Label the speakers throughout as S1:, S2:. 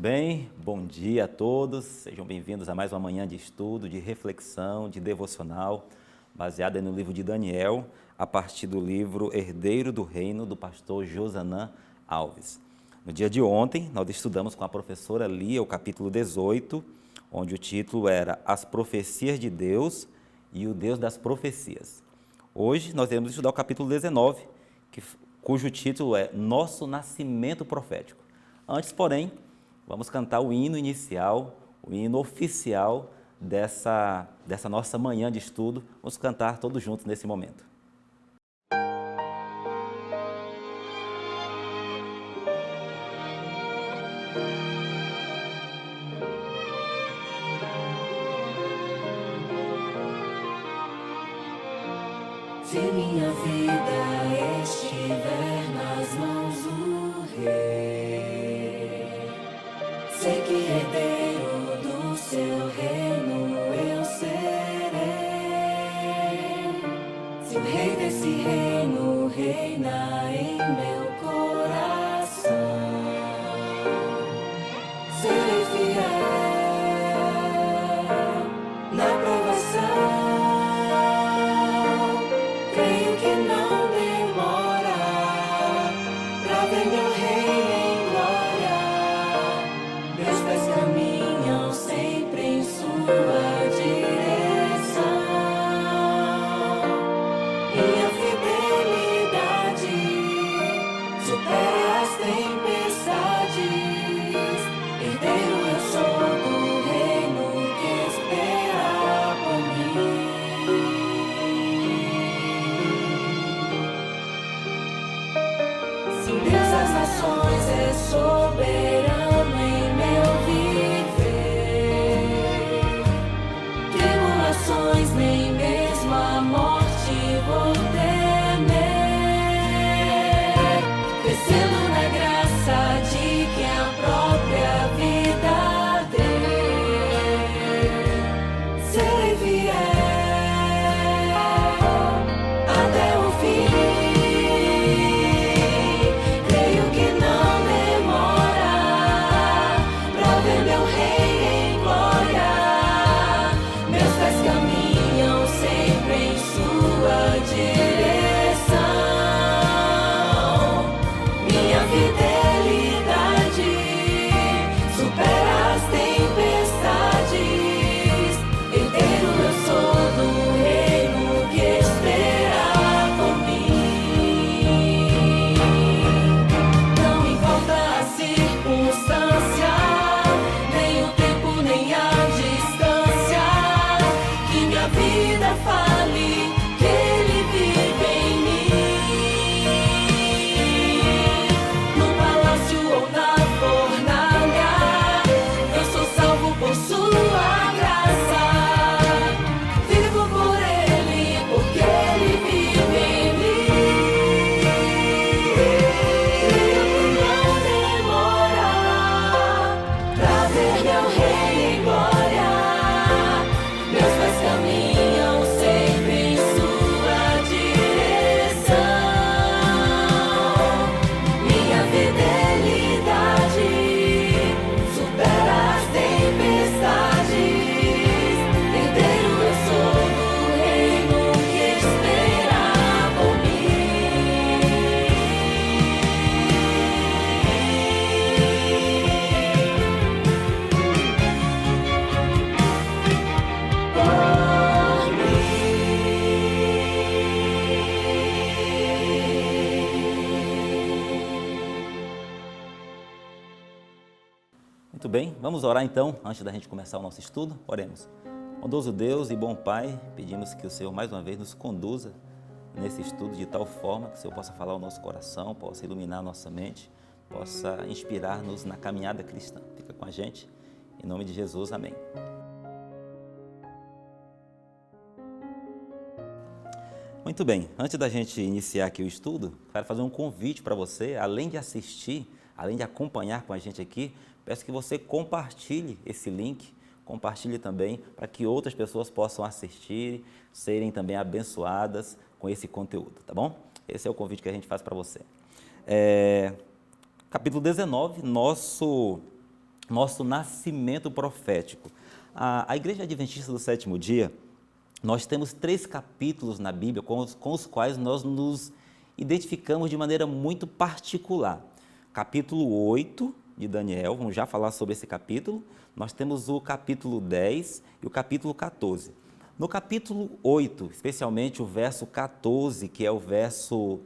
S1: bem? Bom dia a todos, sejam bem-vindos a mais uma manhã de estudo, de reflexão, de devocional, baseada no livro de Daniel, a partir do livro Herdeiro do Reino, do pastor Josanã Alves. No dia de ontem, nós estudamos com a professora Lia o capítulo 18, onde o título era As Profecias de Deus e o Deus das Profecias. Hoje nós iremos estudar o capítulo 19, cujo título é Nosso Nascimento Profético. Antes, porém, vamos cantar o hino inicial, o hino oficial dessa nossa manhã de estudo. Vamos cantar todos juntos nesse momento.
S2: Se minha vida estiver nas mãos do Rei, sei que herdeiro do seu reino eu serei. Se o Rei desse reino reina em meu coração, serei fiel na provação. Creio que não demora pra ver meu Rei em glória. Meus pés caminham sempre em sua direção. Minha fidelidade supera as tempestades. Herdeiro eu sou do reino que espera por mim. Deus das nações é soberano em meu viver. Tribulações nem mesmo a morte vou temer. Crescendo na graça de quem a própria vida deu. Serei fiel até o fim.
S1: Muito bem, vamos orar então, antes da gente começar o nosso estudo. Oremos. Bondoso Deus e bom Pai, pedimos que o Senhor mais uma vez nos conduza nesse estudo de tal forma que o Senhor possa falar ao nosso coração, possa iluminar a nossa mente, possa inspirar-nos na caminhada cristã. Fica com a gente, em nome de Jesus, amém. Muito bem, antes da gente iniciar aqui o estudo, quero fazer um convite para você, além de assistir, além de acompanhar com a gente aqui, peço que você compartilhe esse link, compartilhe também para que outras pessoas possam assistir, serem também abençoadas com esse conteúdo, tá bom? Esse é o convite que a gente faz para você. Capítulo 19, nosso nosso nascimento profético. A Igreja Adventista do Sétimo Dia, nós temos 3 capítulos na Bíblia com os quais nós nos identificamos de maneira muito particular. Capítulo 8 de Daniel, vamos já falar sobre esse capítulo. Nós temos o capítulo 10 e o capítulo 14. No capítulo 8, especialmente o verso 14, que é o verso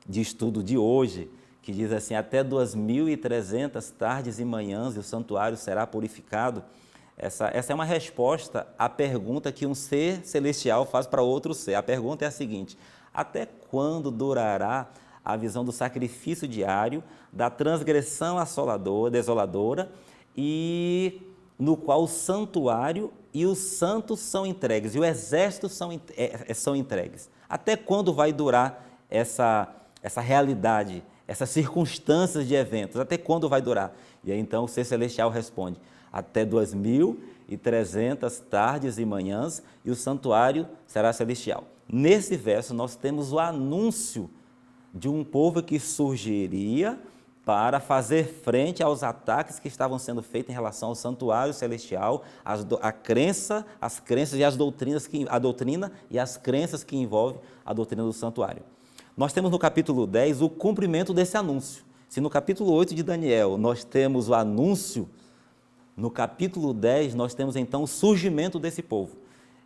S1: de estudo de hoje, que diz assim: até 2.300 tardes e manhãs e o santuário será purificado. Essa é uma resposta à pergunta que um ser celestial faz para outro ser. A pergunta é a seguinte: até quando durará a visão do sacrifício diário, da transgressão desoladora, e no qual o santuário e os santos são entregues, e o exército são entregues? Até quando vai durar essa realidade, essas circunstâncias de eventos? Até quando vai durar? E aí então o ser celestial responde: até 2.300 tardes e manhãs, e o santuário será celestial. Nesse verso nós temos o anúncio de um povo que surgiria para fazer frente aos ataques que estavam sendo feitos em relação ao santuário celestial, as crenças e a doutrina e as crenças que envolvem a doutrina do santuário. Nós temos no capítulo 10 o cumprimento desse anúncio. Se no capítulo 8 de Daniel nós temos o anúncio, no capítulo 10 nós temos então o surgimento desse povo.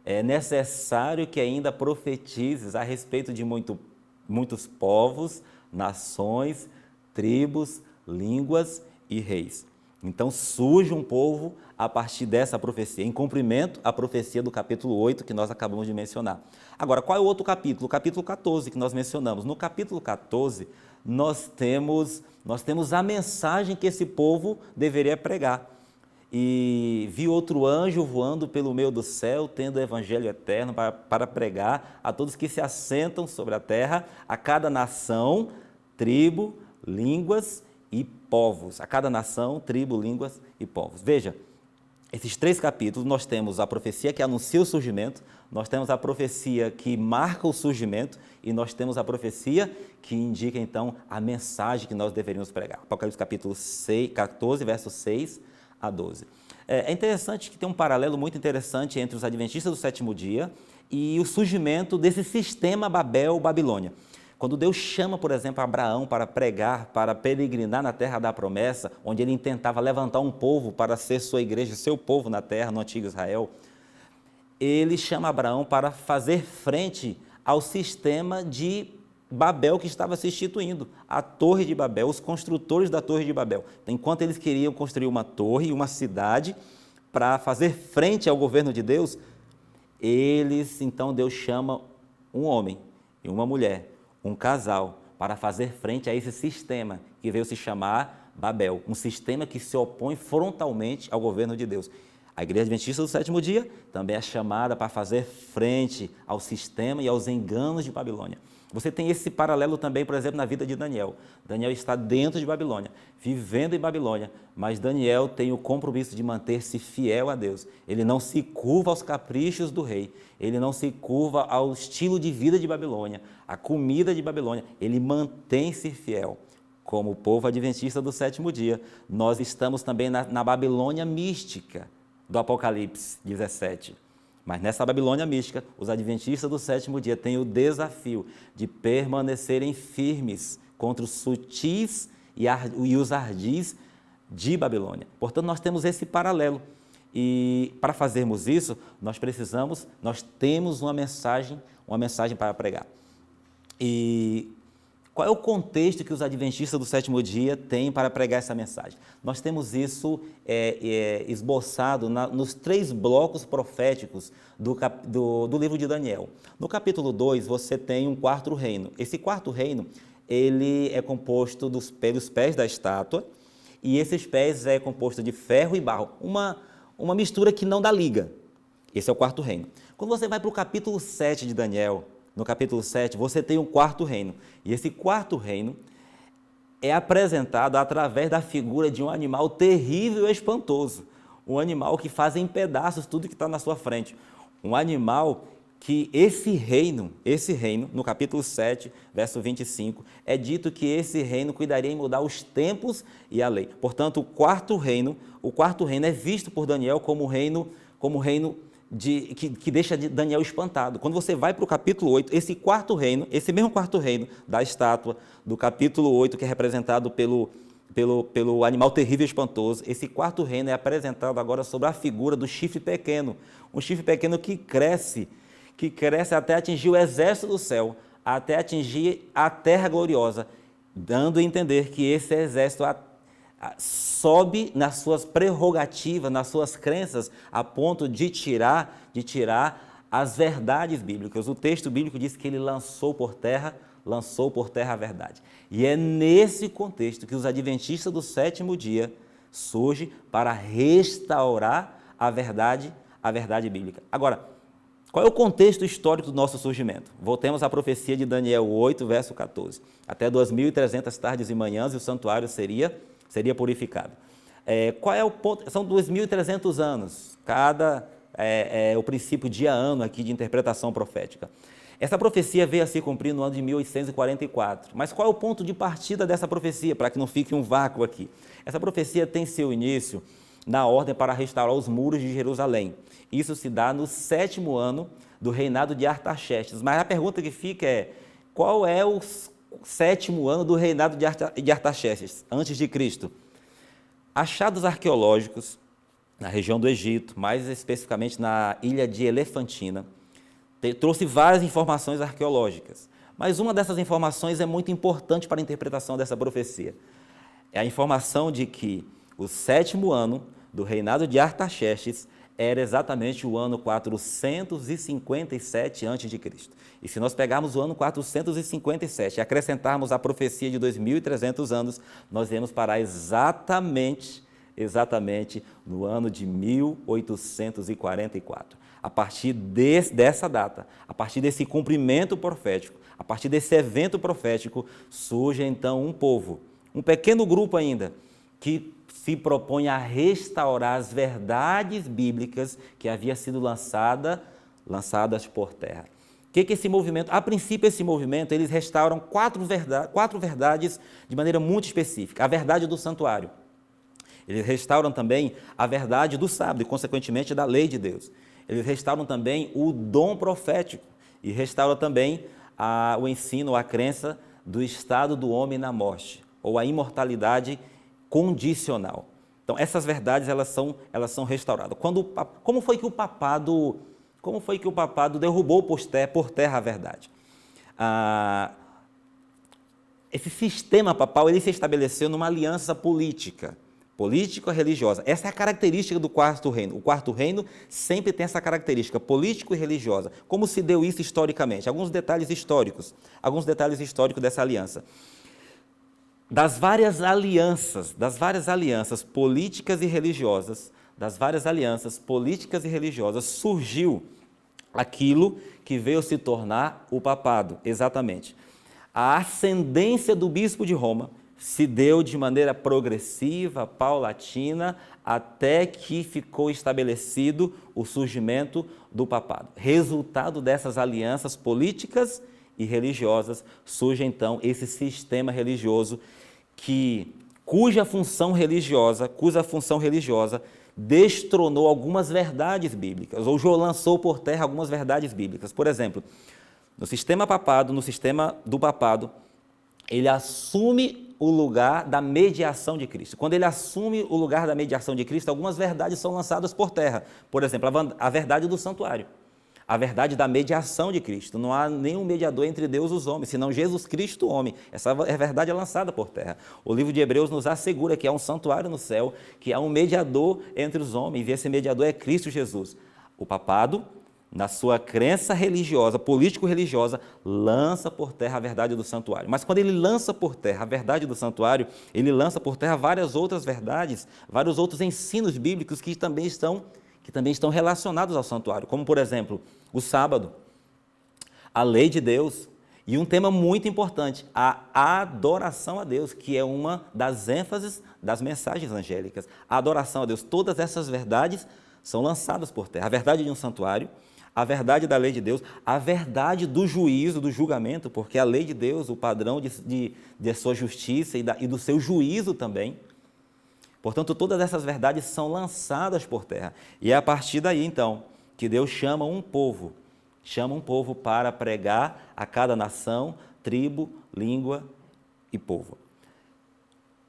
S1: É necessário que ainda profetizes a respeito de muitos povos, nações, tribos, línguas e reis. Então surge um povo a partir dessa profecia, em cumprimento à profecia do capítulo 8 que nós acabamos de mencionar. Agora, qual é o outro capítulo? O capítulo 14 que nós mencionamos. No capítulo 14, nós temos a mensagem que esse povo deveria pregar. E vi outro anjo voando pelo meio do céu, tendo o evangelho eterno para pregar a todos que se assentam sobre a terra, a cada nação, tribo, línguas e povos. A cada nação, tribo, línguas e povos. Veja, esses 3 capítulos nós temos a profecia que anuncia o surgimento, nós temos a profecia que marca o surgimento e nós temos a profecia que indica então a mensagem que nós deveríamos pregar. Apocalipse capítulo 14, verso 6 a 12. É interessante que tem um paralelo muito interessante entre os adventistas do sétimo dia e o surgimento desse sistema Babel-Babilônia. Quando Deus chama, por exemplo, Abraão para pregar, para peregrinar na terra da promessa, onde ele intentava levantar um povo para ser sua igreja, seu povo na terra, no antigo Israel, ele chama Abraão para fazer frente ao sistema de Babel que estava se instituindo, a Torre de Babel, os construtores da Torre de Babel. Então, enquanto eles queriam construir uma torre, uma cidade, para fazer frente ao governo de Deus, então Deus chama um homem e uma mulher, um casal, para fazer frente a esse sistema que veio se chamar Babel, um sistema que se opõe frontalmente ao governo de Deus. A Igreja Adventista do Sétimo Dia também é chamada para fazer frente ao sistema e aos enganos de Babilônia. Você tem esse paralelo também, por exemplo, na vida de Daniel. Daniel está dentro de Babilônia, vivendo em Babilônia, mas Daniel tem o compromisso de manter-se fiel a Deus. Ele não se curva aos caprichos do rei, ele não se curva ao estilo de vida de Babilônia, à comida de Babilônia, ele mantém-se fiel. Como o povo adventista do sétimo dia, nós estamos também na Babilônia mística do Apocalipse 17. Mas nessa Babilônia mística, os adventistas do sétimo dia têm o desafio de permanecerem firmes contra os sutis e os ardis de Babilônia. Portanto, nós temos esse paralelo. E para fazermos isso, nós temos uma mensagem para pregar. E qual é o contexto que os adventistas do sétimo dia têm para pregar essa mensagem? Nós temos isso esboçado nos 3 blocos proféticos do livro de Daniel. No capítulo 2, você tem um 4º reino. Esse 4º reino, ele é composto pelos pés da estátua, e esses pés é composto de ferro e barro, uma mistura que não dá liga. Esse é o 4º reino. Quando você vai para o capítulo 7 de Daniel, no capítulo 7, você tem um 4º reino. E esse 4º reino é apresentado através da figura de um animal terrível e espantoso. Um animal que faz em pedaços tudo que está na sua frente. Um animal que esse reino, no capítulo 7, verso 25, é dito que esse reino cuidaria em mudar os tempos e a lei. Portanto, o quarto reino é visto por Daniel como reino que deixa Daniel espantado. Quando você vai para o capítulo 8, esse mesmo quarto reino da estátua, do capítulo 8, que é representado pelo animal terrível e espantoso, esse quarto reino é apresentado agora sobre a figura do chifre pequeno, um chifre pequeno que cresce até atingir o exército do céu, até atingir a terra gloriosa, dando a entender que esse exército sobe nas suas prerrogativas, nas suas crenças, a ponto de tirar as verdades bíblicas. O texto bíblico diz que ele lançou por terra a verdade. E é nesse contexto que os adventistas do sétimo dia surgem para restaurar a verdade bíblica. Agora, qual é o contexto histórico do nosso surgimento? Voltemos à profecia de Daniel 8, verso 14. Até 2.300 tardes e manhãs e o santuário seria purificado. Qual é o ponto? São 2.300 anos, o princípio dia-ano aqui de interpretação profética. Essa profecia veio a se cumprir no ano de 1844. Mas qual é o ponto de partida dessa profecia, para que não fique um vácuo aqui? Essa profecia tem seu início na ordem para restaurar os muros de Jerusalém. Isso se dá no 7º ano do reinado de Artaxerxes. Mas a pergunta que fica é, qual é o 7º ano do reinado de Artaxerxes, antes de Cristo? Achados arqueológicos na região do Egito, mais especificamente na ilha de Elefantina, trouxe várias informações arqueológicas. Mas uma dessas informações é muito importante para a interpretação dessa profecia. É a informação de que o 7º ano do reinado de Artaxerxes era exatamente o ano 457 a.C. E se nós pegarmos o ano 457 e acrescentarmos a profecia de 2.300 anos, nós iremos parar exatamente no ano de 1844. A partir dessa data, a partir desse cumprimento profético, a partir desse evento profético, surge então um povo, um pequeno grupo ainda, que se propõe a restaurar as verdades bíblicas que haviam sido lançadas por terra. O que é esse movimento? A princípio, esse movimento, eles restauram quatro verdades de maneira muito específica. A verdade do santuário. Eles restauram também a verdade do sábado e, consequentemente, da lei de Deus. Eles restauram também o dom profético e restauram também o ensino, a crença do estado do homem na morte, ou a imortalidade condicional. Então, essas verdades elas são restauradas. Como foi que o papado derrubou por terra a verdade? Esse sistema papal ele se estabeleceu numa aliança político-religiosa. Essa é a característica do quarto reino. O quarto reino sempre tem essa característica político e religiosa. Como se deu isso historicamente? Alguns detalhes históricos dessa aliança. Das várias alianças políticas e religiosas, surgiu aquilo que veio se tornar o papado, exatamente. A ascendência do bispo de Roma se deu de maneira progressiva, paulatina, até que ficou estabelecido o surgimento do papado. Resultado dessas alianças políticas e religiosas, surge então esse sistema religioso cuja função religiosa destronou algumas verdades bíblicas, ou lançou por terra algumas verdades bíblicas. Por exemplo, no sistema do papado, ele assume o lugar da mediação de Cristo. Quando ele assume o lugar da mediação de Cristo, algumas verdades são lançadas por terra. Por exemplo, a verdade do santuário. A verdade da mediação de Cristo. Não há nenhum mediador entre Deus e os homens, senão Jesus Cristo, homem. Essa verdade é lançada por terra. O livro de Hebreus nos assegura que há um santuário no céu, que há um mediador entre os homens, e esse mediador é Cristo Jesus. O papado, na sua crença religiosa, político-religiosa, lança por terra a verdade do santuário. Mas quando ele lança por terra a verdade do santuário, ele lança por terra várias outras verdades, vários outros ensinos bíblicos que também estão relacionados ao santuário, como, por exemplo, o sábado, a lei de Deus e um tema muito importante, a adoração a Deus, que é uma das ênfases das mensagens angélicas. A adoração a Deus, todas essas verdades são lançadas por terra. A verdade de um santuário, a verdade da lei de Deus, a verdade do juízo, do julgamento, porque a lei de Deus, o padrão de sua justiça e do seu juízo também. Portanto, todas essas verdades são lançadas por terra. E é a partir daí, então, que Deus chama um povo para pregar a cada nação, tribo, língua e povo.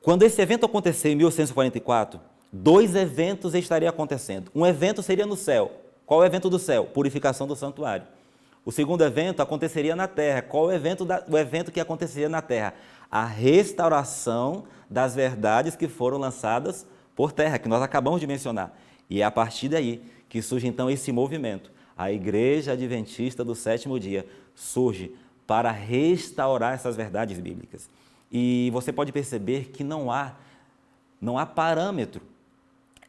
S1: Quando esse evento aconteceu em 1844, 2 eventos estariam acontecendo. Um evento seria no céu. Qual é o evento do céu? Purificação do santuário. O segundo evento aconteceria na terra. Qual é o evento que aconteceria na terra? A restauração das verdades que foram lançadas por terra, que nós acabamos de mencionar. E é a partir daí que surge então esse movimento. A Igreja Adventista do Sétimo Dia surge para restaurar essas verdades bíblicas. E você pode perceber que não há parâmetro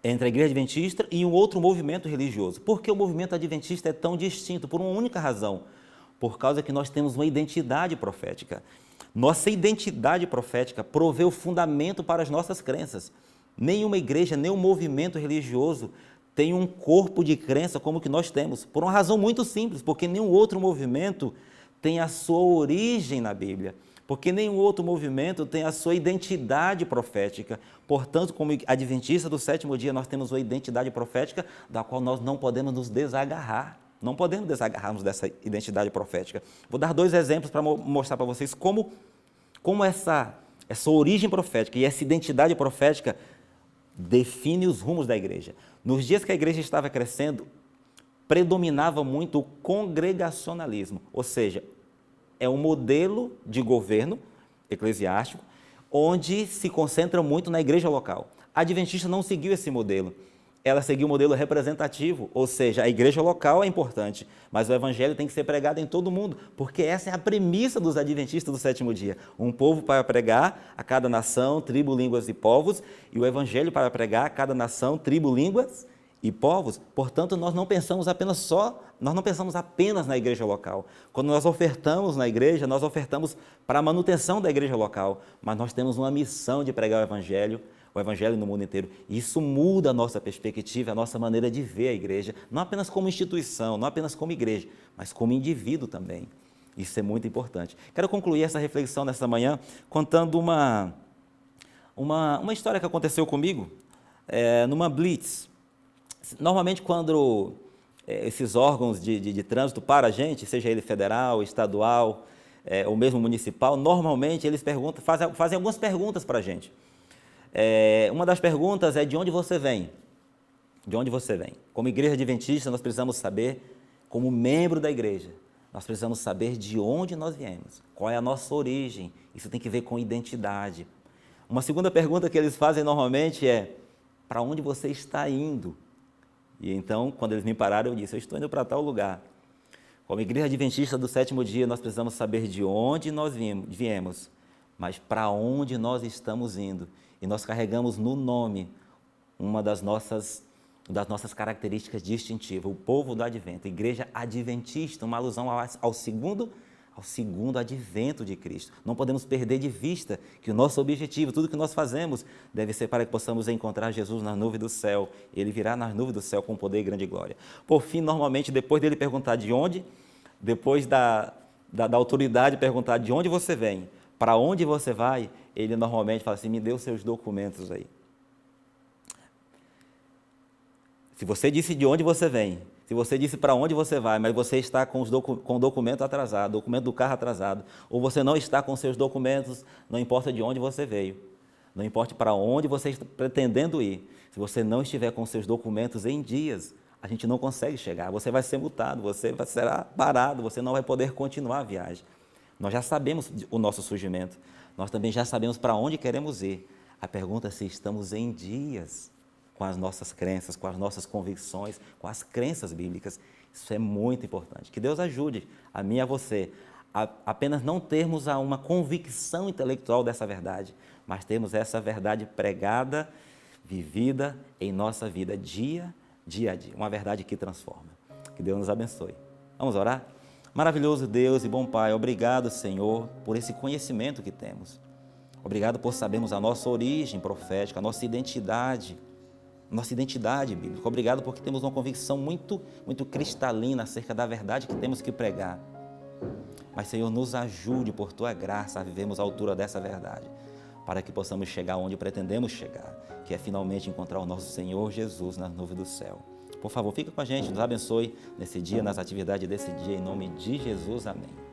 S1: entre a Igreja Adventista e um outro movimento religioso. Por que o movimento adventista é tão distinto? Por uma única razão. Por causa que nós temos uma identidade profética. Nossa identidade profética provê o fundamento para as nossas crenças. Nenhuma igreja, nenhum movimento religioso tem um corpo de crença como o que nós temos. Por uma razão muito simples, porque nenhum outro movimento tem a sua origem na Bíblia. Porque nenhum outro movimento tem a sua identidade profética. Portanto, como adventista do sétimo dia, nós temos uma identidade profética da qual nós não podemos nos desagarrar. Não podemos desagarrarmos dessa identidade profética. Vou dar 2 exemplos para mostrar para vocês como essa origem profética e essa identidade profética define os rumos da igreja. Nos dias que a igreja estava crescendo, predominava muito o congregacionalismo, ou seja, é um modelo de governo eclesiástico onde se concentra muito na igreja local. A adventista não seguiu esse modelo. Ela seguiu o modelo representativo, ou seja, a igreja local é importante, mas o evangelho tem que ser pregado em todo mundo, porque essa é a premissa dos adventistas do sétimo dia. Um povo para pregar a cada nação, tribo, línguas e povos, e o evangelho para pregar a cada nação, tribo, línguas e povos. Portanto, nós não pensamos apenas na igreja local. Quando nós ofertamos na igreja, nós ofertamos para a manutenção da igreja local, mas nós temos uma missão de pregar o evangelho no mundo inteiro. Isso muda a nossa perspectiva, a nossa maneira de ver a igreja, não apenas como instituição, não apenas como igreja, mas como indivíduo também. Isso é muito importante. Quero concluir essa reflexão nessa manhã contando uma história que aconteceu comigo numa blitz. Normalmente, quando esses órgãos de trânsito param a gente, seja ele federal, estadual ou mesmo municipal, normalmente eles fazem algumas perguntas para a gente. Uma das perguntas é: de onde você vem? De onde você vem? Como igreja adventista, nós precisamos saber, como membro da igreja, nós precisamos saber de onde nós viemos, qual é a nossa origem. Isso tem que ver com identidade. Uma segunda pergunta que eles fazem normalmente é: para onde você está indo? E então, quando eles me pararam, eu disse: eu estou indo para tal lugar. Como igreja adventista do sétimo dia, nós precisamos saber de onde nós viemos, mas para onde nós estamos indo. E nós carregamos no nome uma das nossas características distintivas, o povo do advento, igreja adventista, uma alusão ao segundo advento de Cristo. Não podemos perder de vista que o nosso objetivo, tudo que nós fazemos, deve ser para que possamos encontrar Jesus nas nuvens do céu. Ele virá nas nuvens do céu com poder e grande glória. Por fim, normalmente, depois dele perguntar de onde, depois da autoridade perguntar de onde você vem, para onde você vai, ele normalmente fala assim: me dê os seus documentos aí. Se você disse de onde você vem, se você disse para onde você vai, mas você está com o documento atrasado, documento do carro atrasado, ou você não está com seus documentos, não importa de onde você veio, não importa para onde você está pretendendo ir, se você não estiver com seus documentos em dias, a gente não consegue chegar, você vai ser multado, você será parado, você não vai poder continuar a viagem. Nós já sabemos o nosso surgimento, nós também já sabemos para onde queremos ir. A pergunta é se estamos em dias com as nossas crenças, com as nossas convicções, com as crenças bíblicas. Isso é muito importante. Que Deus ajude a mim e a você a apenas não termos uma convicção intelectual dessa verdade, mas termos essa verdade pregada, vivida em nossa vida dia a dia. Uma verdade que transforma. Que Deus nos abençoe. Vamos orar? Maravilhoso Deus e bom Pai, obrigado, Senhor, por esse conhecimento que temos. Obrigado por sabermos a nossa origem profética, a nossa identidade nossa identidade bíblica. Obrigado porque temos uma convicção muito cristalina acerca da verdade que temos que pregar. Mas, Senhor, nos ajude por Tua graça a vivermos à altura dessa verdade, para que possamos chegar onde pretendemos chegar, que é finalmente encontrar o nosso Senhor Jesus nas nuvens do céu. Por favor, fica com a gente, nos abençoe nesse dia, nas atividades desse dia, em nome de Jesus. Amém.